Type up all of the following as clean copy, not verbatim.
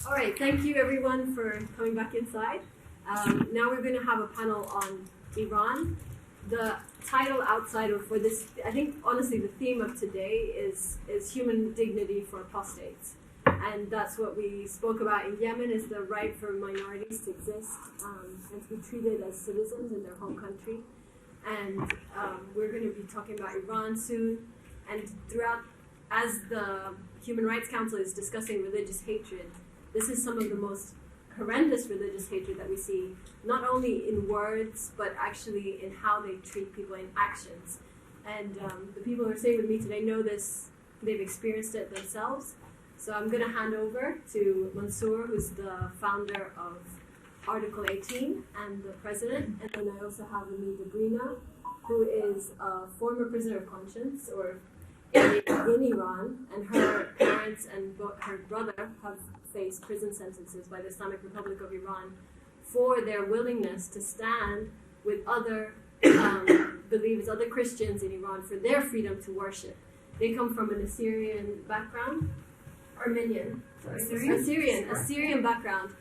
All right, thank you everyone for coming back inside. Now we're going to have a panel on Iran. The title outside of for this, I think honestly the theme of today is human dignity for apostates. And that's what we spoke about in Yemen, is the right for minorities to exist and to be treated as citizens in their home country. And we're going to be talking about Iran soon. And throughout, as the Human Rights Council is discussing religious hatred, this is some of the most horrendous religious hatred that we see, not only in words, but actually in how they treat people in actions. And the people who are staying with me today know this, they've experienced it themselves. So I'm going to hand over to Mansour, who's the founder of Article 18 and the president. And then I also have Ami Dabrina, who is a former prisoner of conscience in Iran, and her parents and her brother have faced prison sentences by the Islamic Republic of Iran for their willingness to stand with other believers, other Christians in Iran, for their freedom to worship. They come from an Assyrian background, Assyrian background,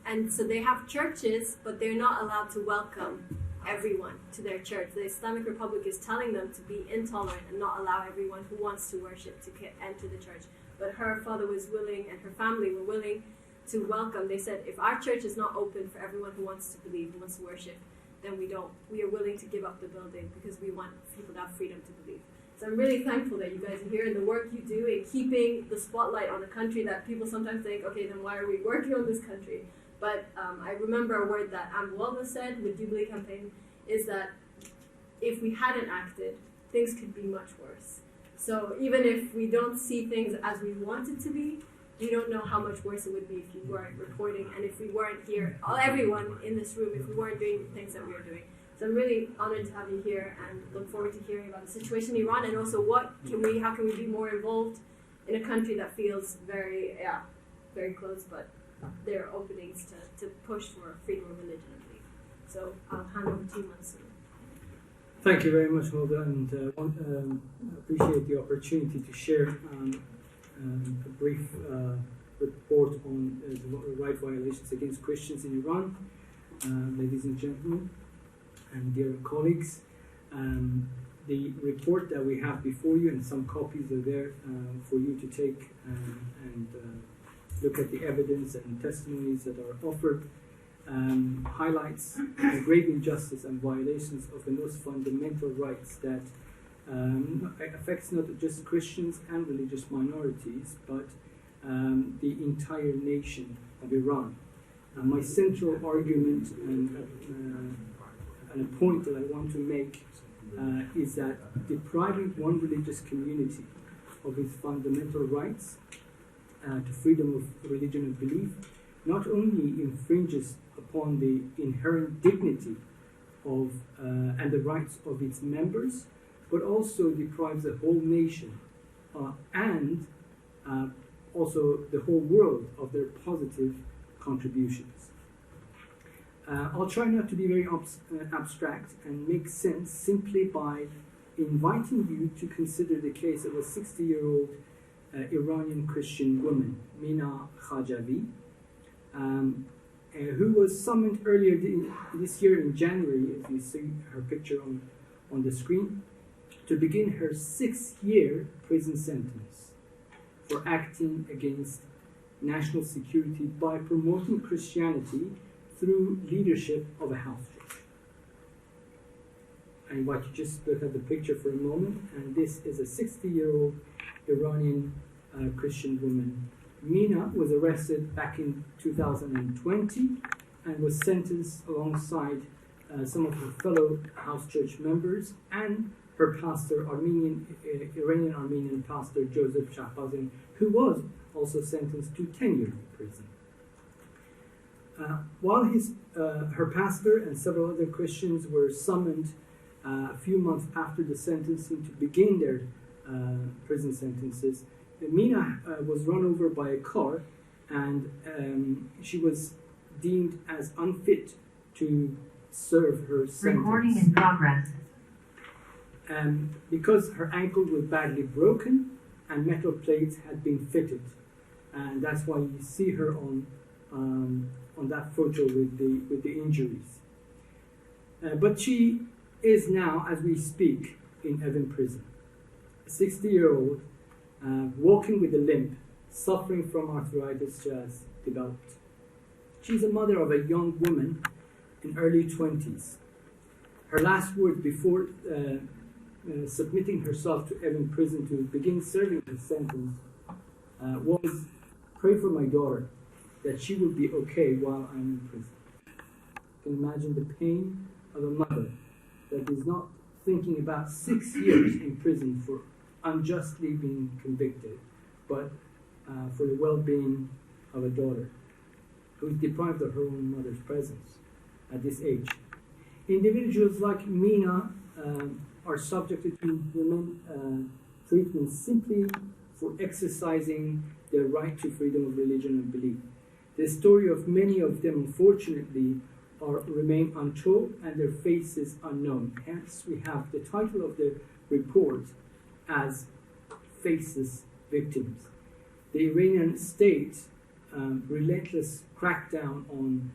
and so they have churches, but they're not allowed to welcome everyone to their church. The Islamic Republic is telling them to be intolerant and not allow everyone who wants to worship to enter the church. But her father was willing, and her family were willing to welcome. They said, if our church is not open for everyone who wants to believe, who wants to worship, then we are willing to give up the building because we want people to have freedom to believe. So I'm really thankful that you guys are here and the work you do in keeping the spotlight on a country that people sometimes think, okay, then why are we working on this country? But I remember a word that Amwalda said with Jubilee campaign, is that if we hadn't acted, things could be much worse. So even if we don't see things as we want it to be, we don't know how much worse it would be if you weren't reporting and if we weren't here, everyone in this room, if we weren't doing the things that we are doing. So I'm really honored to have you here and look forward to hearing about the situation in Iran, and also how can we be more involved in a country that feels very close, but there are openings to push for freedom of religion and belief. So I'll hand over to you, Mansour. Thank you very much, Hulda, and appreciate the opportunity to share a brief report on the right violations against Christians in Iran. Ladies and gentlemen, and dear colleagues, the report that we have before you, and some copies are there for you to take and look at the evidence and testimonies that are offered, highlights the grave injustice and violations of the most fundamental rights that affects not just Christians and religious minorities, but the entire nation of Iran. My central argument and a point that I want to make is that depriving one religious community of its fundamental rights to freedom of religion and belief not only infringes upon the inherent dignity of and the rights of its members, but also deprives the whole nation and also the whole world of their positive contributions. I'll try not to be very abstract and make sense simply by inviting you to consider the case of a 60-year-old Iranian Christian woman, Mina Khajavi, who was summoned earlier this year in January, as you see her picture on the screen, to begin her 6-year prison sentence for acting against national security by promoting Christianity through leadership of a house church. I invite you just look at the picture for a moment, and this is a 60-year-old Iranian Christian woman. Mina was arrested back in 2020 and was sentenced alongside some of her fellow house church members and her pastor, Iranian Armenian pastor Joseph Shahbazyan, who was also sentenced to 10 years in prison. While her pastor and several other Christians were summoned a few months after the sentencing to begin their prison sentences, Mina was run over by a car, and she was deemed as unfit to serve her sentence. Recording in progress. Because her ankle was badly broken and metal plates had been fitted and that's why you see her on that photo with the injuries. But she is now, as we speak, in Evin prison. A 60-year-old walking with a limp, suffering from arthritis she has developed. She's a mother of a young woman in early 20s. Her last word before submitting herself to Evin prison to begin serving her sentence was, "Pray for my daughter, that she will be okay while I'm in prison." You can imagine the pain of a mother that is not thinking about 6 years in prison for unjustly being convicted, but for the well-being of a daughter who is deprived of her own mother's presence at this age. Individuals like Mina are subjected to human treatment simply for exercising their right to freedom of religion and belief. The story of many of them, unfortunately, remain untold and their faces unknown. Hence, we have the title of the report as Faceless Victims. The Iranian state relentless crackdown on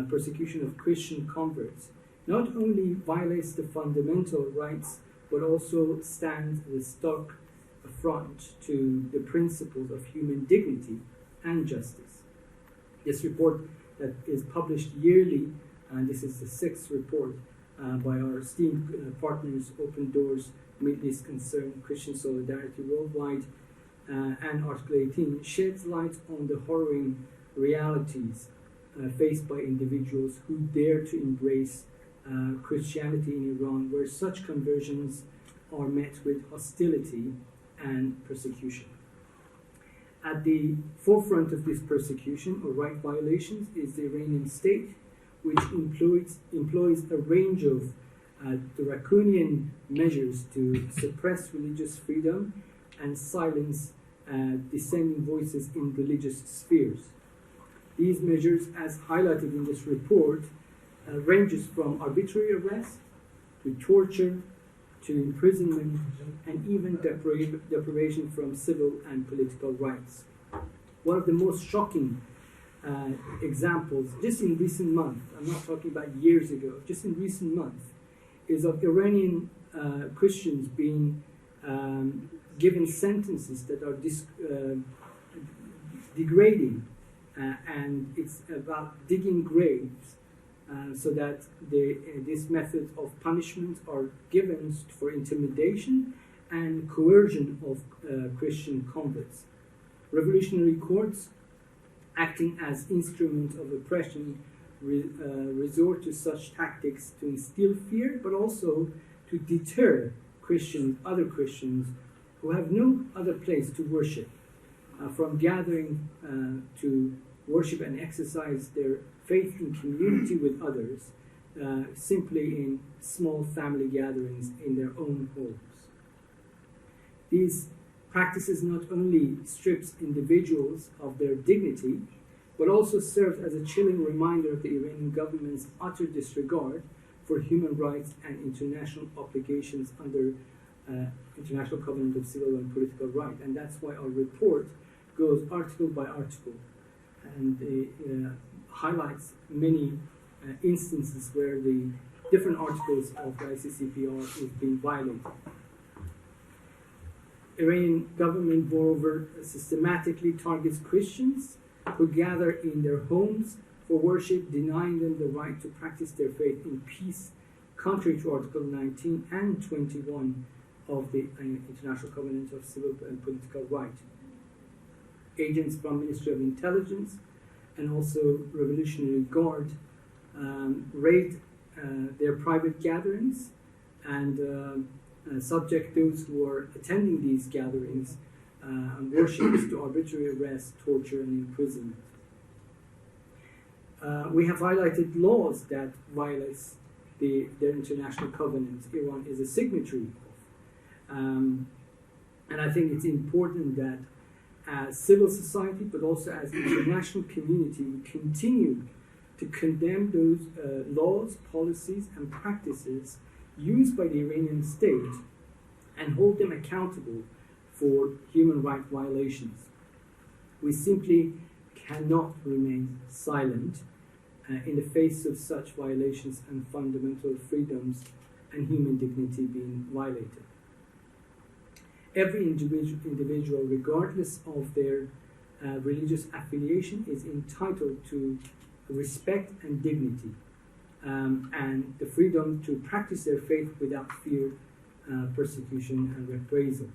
persecution of Christian converts not only violates the fundamental rights, but also stands as a stark affront to the principles of human dignity and justice. This report that is published yearly, and this is the 6th report by our esteemed partners, Open Doors, Middle East Concern, Christian Solidarity Worldwide, and Article 18, sheds light on the harrowing realities faced by individuals who dare to embrace Christianity in Iran, where such conversions are met with hostility and persecution. At the forefront of this persecution or right violations is the Iranian state, which employs a range of draconian measures to suppress religious freedom and silence dissenting voices in religious spheres. These measures, as highlighted in this report, ranges from arbitrary arrest to torture to imprisonment and even deprivation from civil and political rights. One of the most shocking examples, just in recent months, I'm not talking about years ago, just in recent months, is of Iranian Christians being given sentences that are degrading, and it's about digging graves, so that this method of punishment are given for intimidation and coercion of Christian converts. Revolutionary courts, acting as instruments of oppression, resort to such tactics to instill fear, but also to deter other Christians who have no other place to worship from gathering to worship and exercise their faith in community with others, simply in small family gatherings in their own homes. These practices not only strips individuals of their dignity, but also serves as a chilling reminder of the Iranian government's utter disregard for human rights and international obligations under International Covenant of Civil and Political Rights. And that's why our report goes article by article and highlights many instances where the different articles of the ICCPR is being violated. Iranian government, moreover, systematically targets Christians who gather in their homes for worship, denying them the right to practice their faith in peace, contrary to Article 19 and 21 of the International Covenant of Civil and Political Rights. Agents from Ministry of Intelligence and also Revolutionary Guard raid their private gatherings and subject those who are attending these gatherings and worshippers to arbitrary arrest, torture, and imprisonment. We have highlighted laws that violate their international covenants. Iran is a signatory of. And I think it's important that as civil society, but also as international community, we continue to condemn those laws, policies, and practices used by the Iranian state and hold them accountable for human rights violations. We simply cannot remain silent in the face of such violations and fundamental freedoms and human dignity being violated. Every individual, regardless of their religious affiliation, is entitled to respect and dignity, and the freedom to practice their faith without fear, persecution, and reprisal.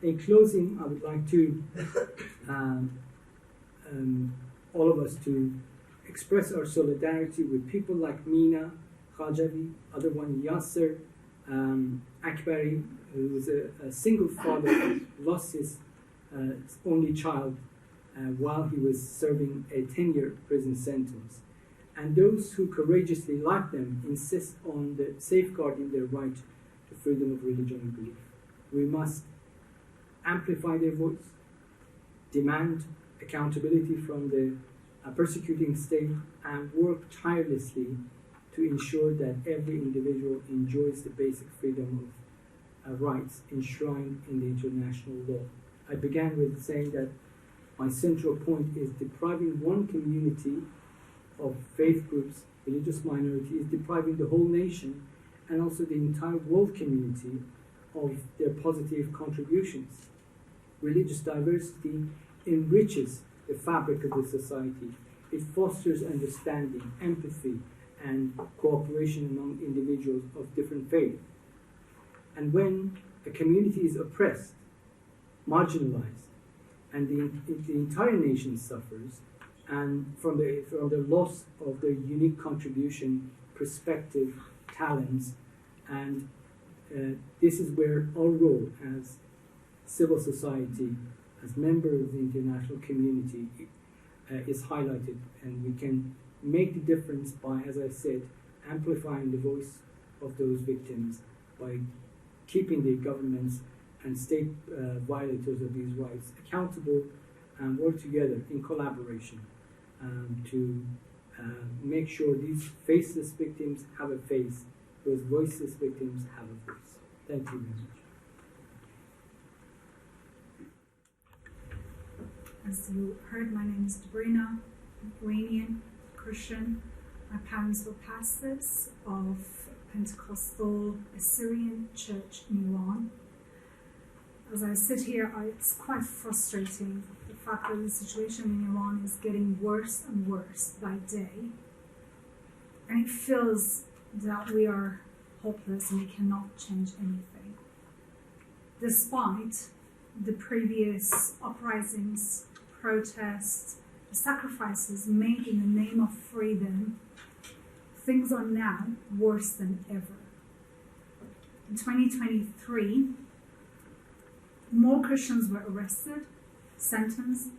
In closing, I would like to all of us to express our solidarity with people like Mina, Khajavi, other one Yasser, Akbari, who was a single father who lost his only child while he was serving a 10-year prison sentence. And those who courageously, like them, insist on safeguarding their right to freedom of religion and belief. We must amplify their voice, demand accountability from the persecuting state, and work tirelessly to ensure that every individual enjoys the basic freedom of rights enshrined in the international law. I began with saying that my central point is depriving one community of faith groups, religious minority, is depriving the whole nation and also the entire world community of their positive contributions. Religious diversity enriches the fabric of the society. It fosters understanding, empathy, and cooperation among individuals of different faiths. And when a community is oppressed, marginalized, and the entire nation suffers, and from the loss of their unique contribution, perspective, talents, and this is where our role as civil society, as members of the international community, is highlighted, and we can make the difference by, as I said, amplifying the voice of those victims, by keeping the governments and state violators of these rights accountable, and work together in collaboration to make sure these faceless victims have a face, those voiceless victims have a voice. Thank you very much. As you heard, my name is Sabrina, Iranian, Christian. My parents were pastors of Pentecostal Assyrian Church in Iran. As I sit here, it's quite frustrating, the fact that the situation in Iran is getting worse and worse by day. And it feels that we are hopeless and we cannot change anything. Despite the previous uprisings, protests, the sacrifices made in the name of freedom, things are now worse than ever. In 2023, more Christians were arrested, sentenced,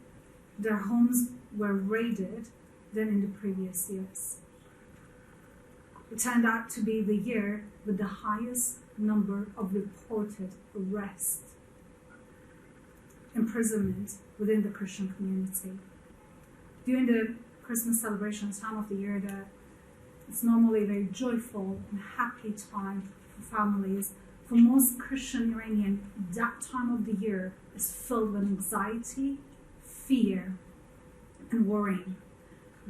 their homes were raided than in the previous years. It turned out to be the year with the highest number of reported arrests, imprisonment within the Christian community. During the Christmas celebrations, time of the year, that it's normally a very joyful and happy time for families. For most Christian Iranian, that time of the year is filled with anxiety, fear, and worrying.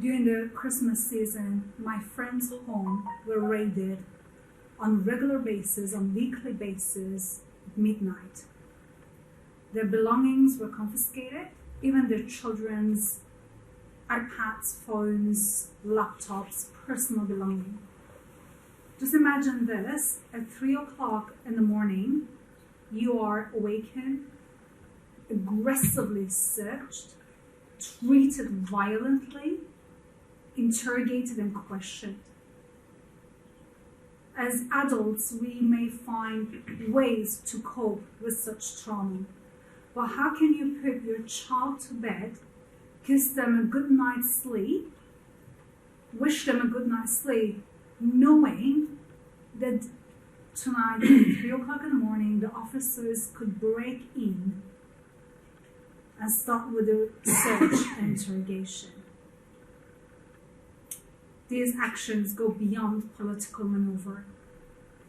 During the Christmas season, my friends' homes were raided on regular basis, on weekly basis, at midnight. Their belongings were confiscated, even their children's iPads, phones, laptops, personal belongings. Just imagine this, at 3 o'clock in the morning, you are awakened, aggressively searched, treated violently, interrogated and questioned. As adults, we may find ways to cope with such trauma. But how can you put your child to bed, kiss them a good night's sleep, wish them a good night's sleep, knowing that tonight at 3 o'clock in the morning, the officers could break in and start with a search and interrogation? These actions go beyond political maneuver.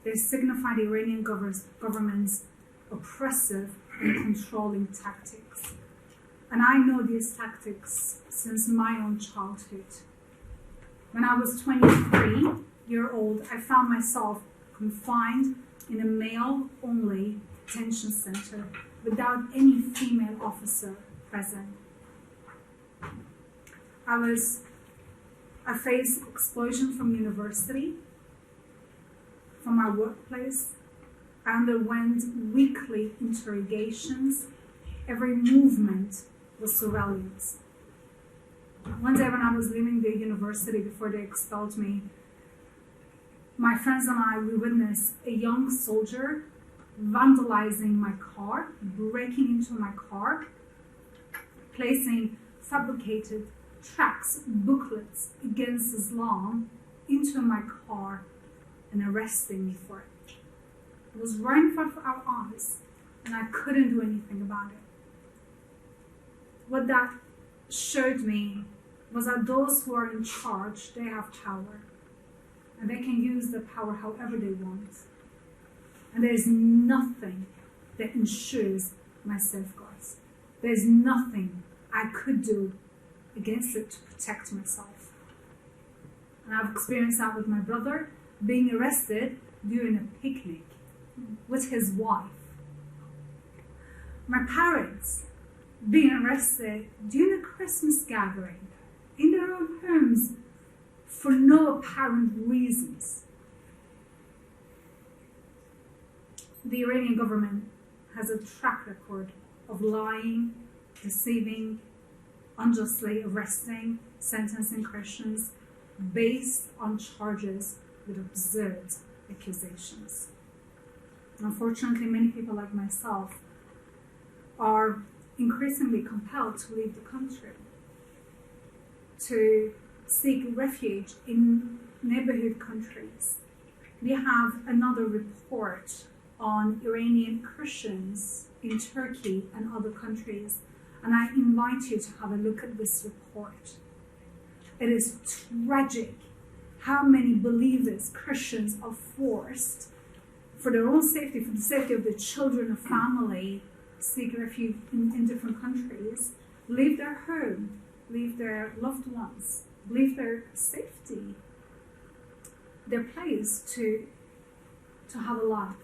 They signify the Iranian government's oppressive and controlling tactics. And I know these tactics since my own childhood. When I was 23-year-old, I found myself confined in a male-only detention center without any female officer present. I faced expulsion from university, from my workplace. I underwent weekly interrogations. Every movement was surveillance. One day when I was leaving the university before they expelled me, my friends and I, we witnessed a young soldier vandalizing my car, breaking into my car, placing fabricated tracts, booklets against Islam into my car and arresting me for it. It was right in front of our eyes, and I couldn't do anything about it. What that showed me was that those who are in charge, they have power, and they can use the power however they want. And there's nothing that ensures my safeguards. There's nothing I could do against it to protect myself. And I've experienced that with my brother being arrested during a picnic with his wife. My parents being arrested during a Christmas gathering in their own homes for no apparent reasons. The Iranian government has a track record of lying, deceiving, unjustly arresting, sentencing Christians based on charges with absurd accusations. Unfortunately, many people like myself are increasingly compelled to leave the country, to seek refuge in neighborhood countries. We have another report on Iranian Christians in Turkey and other countries, and I invite you to have a look at this report. It is tragic how many believers, Christians, are forced, for their own safety, for the safety of their children and family, seek refuge in different countries, leave their home, leave their loved ones, leave their safety, their place to have a life.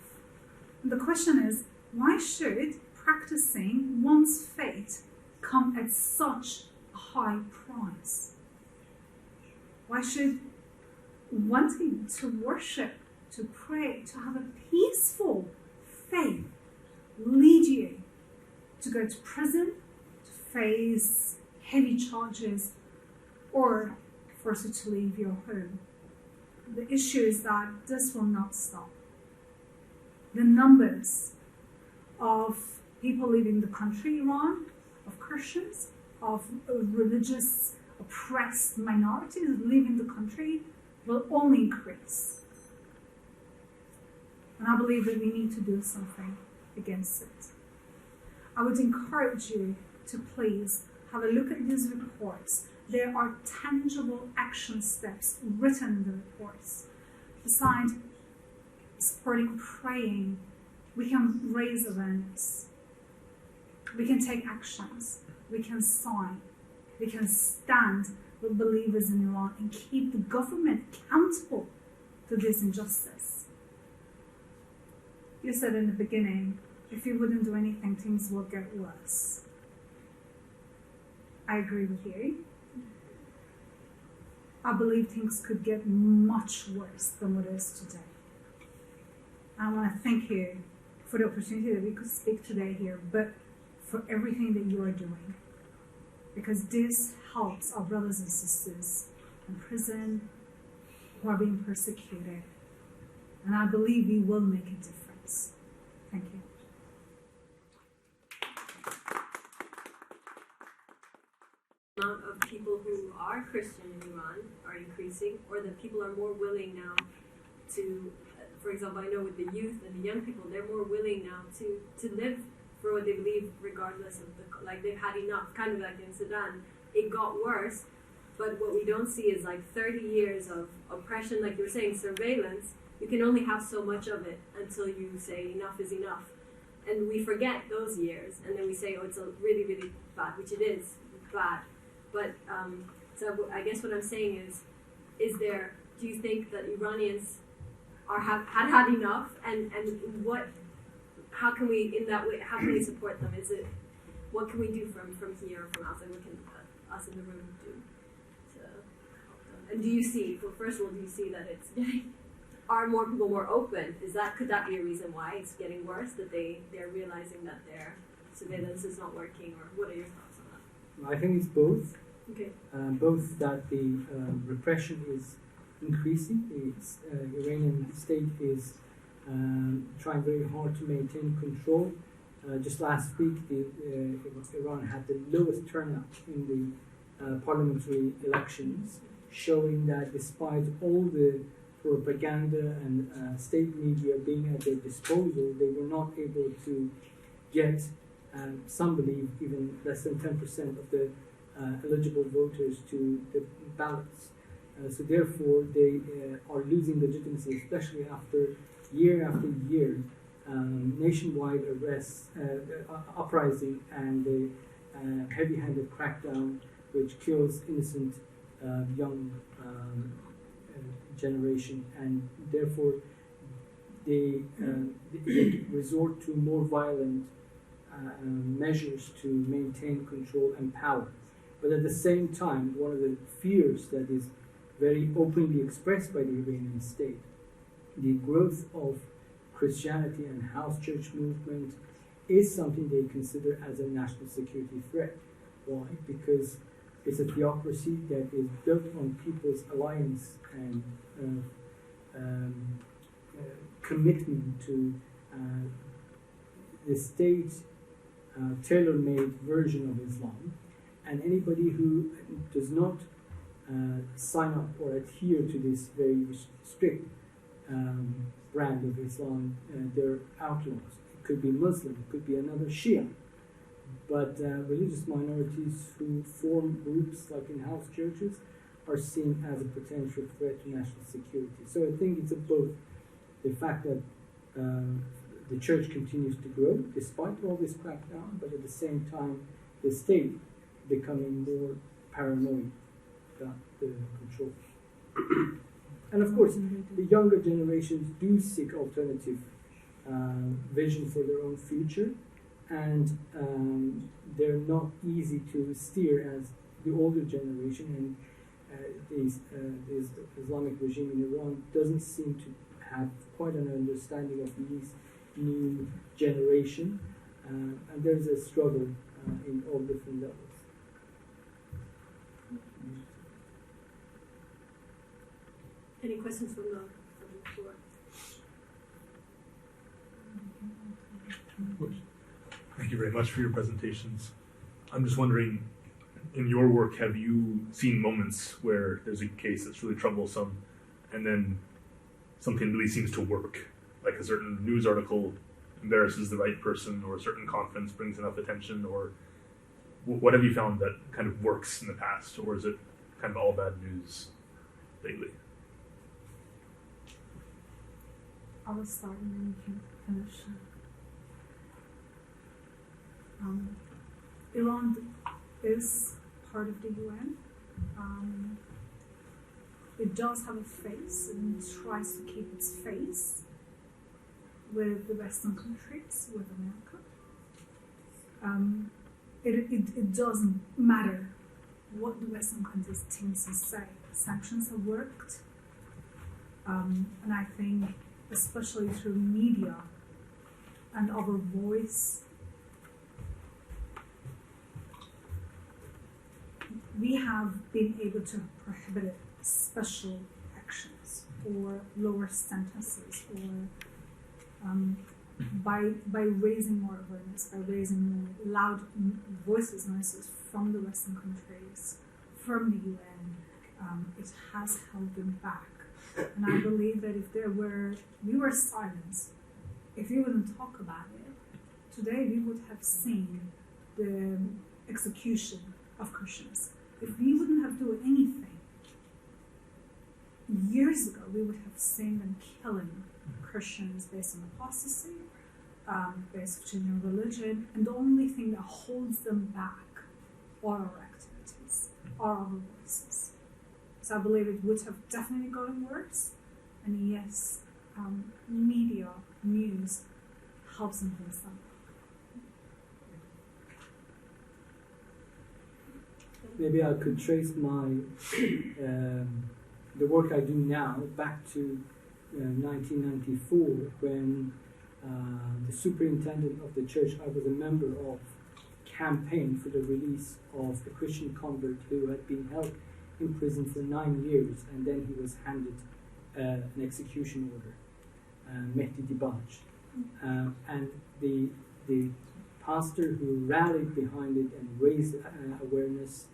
And the question is, why should practicing one's faith come at such a high price? Why should wanting to worship, to pray, to have a peaceful faith lead you to go to prison, to face heavy charges, or force you to leave your home? The issue is that this will not stop. The numbers of people leaving the country, Iran, of Christians, of religious oppressed minorities leaving the country will only increase. And I believe that we need to do something against it. I would encourage you to please have a look at these reports. There are tangible action steps written in the reports. Besides supporting praying, we can raise awareness. We can take actions. We can sign. We can stand with believers in Iran and keep the government accountable to this injustice. You said in the beginning, if you wouldn't do anything, things will get worse. I agree with you. I believe things could get much worse than what it is today. I want to thank you for the opportunity that we could speak today here, but for everything that you are doing. Because this helps our brothers and sisters in prison who are being persecuted. And I believe we will make a difference. Thank you. The amount of people who are Christian in Iran are increasing, or that people are more willing now to, for example, I know with the youth and the young people, they're more willing now to live for what they believe regardless of like they've had enough, kind of like in Sudan. It got worse, but what we don't see is like 30 years of oppression, like you were saying, surveillance. You can only have so much of it until you say enough is enough. and we forget those years, and then we say, oh, it's a really, really bad, which it is bad. But so I guess what I'm saying is there? Do you think that Iranians had enough, and what? How can we in that way? How can we support them? Is it what can we do from here, from outside? What can us in the room do to help them? And do you see? Well, first of all, do you see that it's getting? Are more people more open? Could that be a reason why it's getting worse? That they're realizing that their surveillance is not working, or what are your thoughts on that? I think it's both. Okay. Both that the repression is increasing. The Iranian state is trying very hard to maintain control. Just last week, Iran had the lowest turnout in the parliamentary elections, showing that despite all the propaganda and state media being at their disposal, they were not able to get, some believe, even less than 10% of the eligible voters to the ballots. So therefore, they are losing legitimacy, especially after year, nationwide arrests, uprising, and the heavy-handed crackdown, which kills innocent young generation, and therefore they resort to more violent measures to maintain control and power. But at the same time, one of the fears that is very openly expressed by the Iranian state, the growth of Christianity and house church movement is something they consider as a national security threat. Why? Because it's a theocracy that is built on people's alliance and commitment to the state's tailor-made version of Islam. And anybody who does not sign up or adhere to this very strict brand of Islam, they're outlaws. It could be Muslim, it could be another Shia. But religious minorities who form groups like in house churches are seen as a potential threat to national security. So I think it's both the fact that the church continues to grow despite all this crackdown, but at the same time the state becoming more paranoid about the control. And of course, the younger generations do seek alternative vision for their own future, and they're not easy to steer as the older generation, and the Islamic regime in Iran doesn't seem to have quite an understanding of this new generation, and there's a struggle in all different levels. Any questions from the floor? Thank you very much for your presentations. I'm just wondering, in your work, have you seen moments where there's a case that's really troublesome and then something really seems to work? Like a certain news article embarrasses the right person, or a certain conference brings enough attention, or what have you found that kind of works in the past, or is it kind of all bad news lately? I will start and then you can finish. Iran is part of the UN. It does have a face and it tries to keep its face with the Western countries, with America. It doesn't matter what the Western countries think and say. Sanctions have worked, and I think especially through media and our voice, we have been able to prohibit special actions or lower sentences, or by raising more awareness, by raising more loud voices from the Western countries, from the UN, it has held them back. And I believe that if we were silenced, if we wouldn't talk about it, today we would have seen the execution of Christians. If we wouldn't have done anything, years ago we would have seen them killing Christians based on apostasy, based between their religion, and the only thing that holds them back are our activities, are our voices. So I believe it would have definitely gotten worse, and yes, media, news helps influence them. Maybe I could trace my the work I do now back to 1994 when the superintendent of the church I was a member of campaigned for the release of a Christian convert who had been held in prison for 9 years, and then he was handed an execution order, Mehdi Dibaj. And the pastor who rallied behind it and raised awareness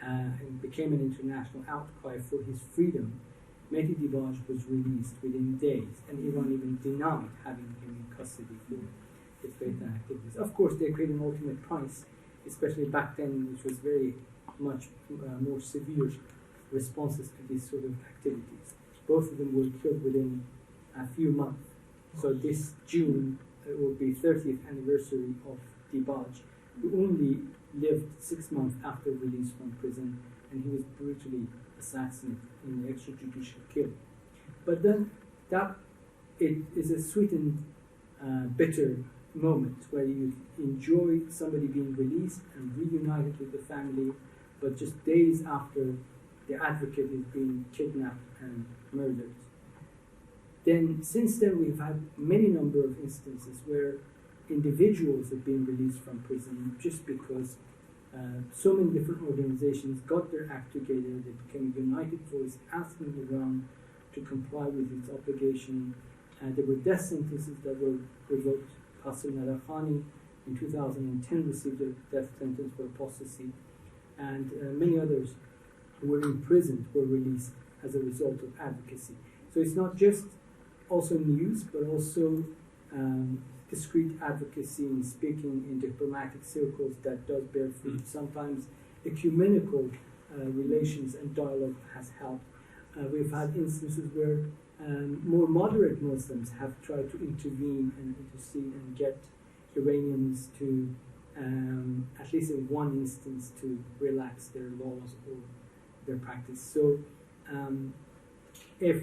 and became an international outcry for his freedom, Mehdi Dibaj was released within days, and Iran even denied having him in custody for his faith and activities. Of course, they paid an ultimate price, especially back then, which was very much more severe responses to these sort of activities. Both of them were killed within a few months. So this June will be 30th anniversary of Dibaj, who only lived 6 months after release from prison, and he was brutally assassinated in an extrajudicial kill. But then that it is a sweet and bitter moment where you enjoy somebody being released and reunited with the family, but just days after the advocate is being kidnapped and murdered. Then, since then, we've had many number of instances where individuals have been released from prison just because so many different organizations got their act together. They became a united voice asking Iran to comply with its obligation. There were death sentences that were revoked. Qasem Narakhani in 2010 received a death sentence for apostasy, and many others who were imprisoned were released as a result of advocacy. So it's not just also news, but also discreet advocacy and speaking in diplomatic circles that does bear fruit. Sometimes ecumenical relations and dialogue has helped. We've had instances where more moderate Muslims have tried to intervene and intercede and get Iranians to, at least in one instance, to relax their laws or their practice. So if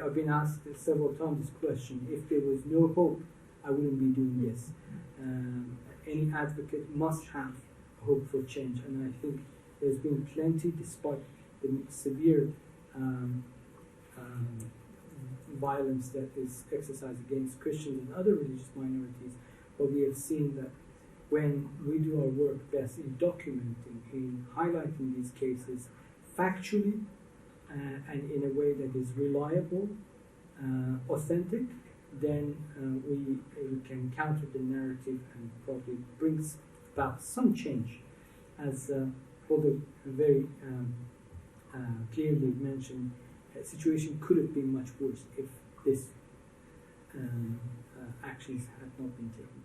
I've been asked several times this question, if there was no hope, I wouldn't be doing this. Any advocate must have hope for change, and I think there's been plenty, despite the severe violence that is exercised against Christians and other religious minorities. But we have seen that when we do our work best in documenting, in highlighting these cases factually, and in a way that is reliable, authentic, then we can counter the narrative and probably brings about some change. As Holger very clearly mentioned, the situation could have been much worse if this actions had not been taken.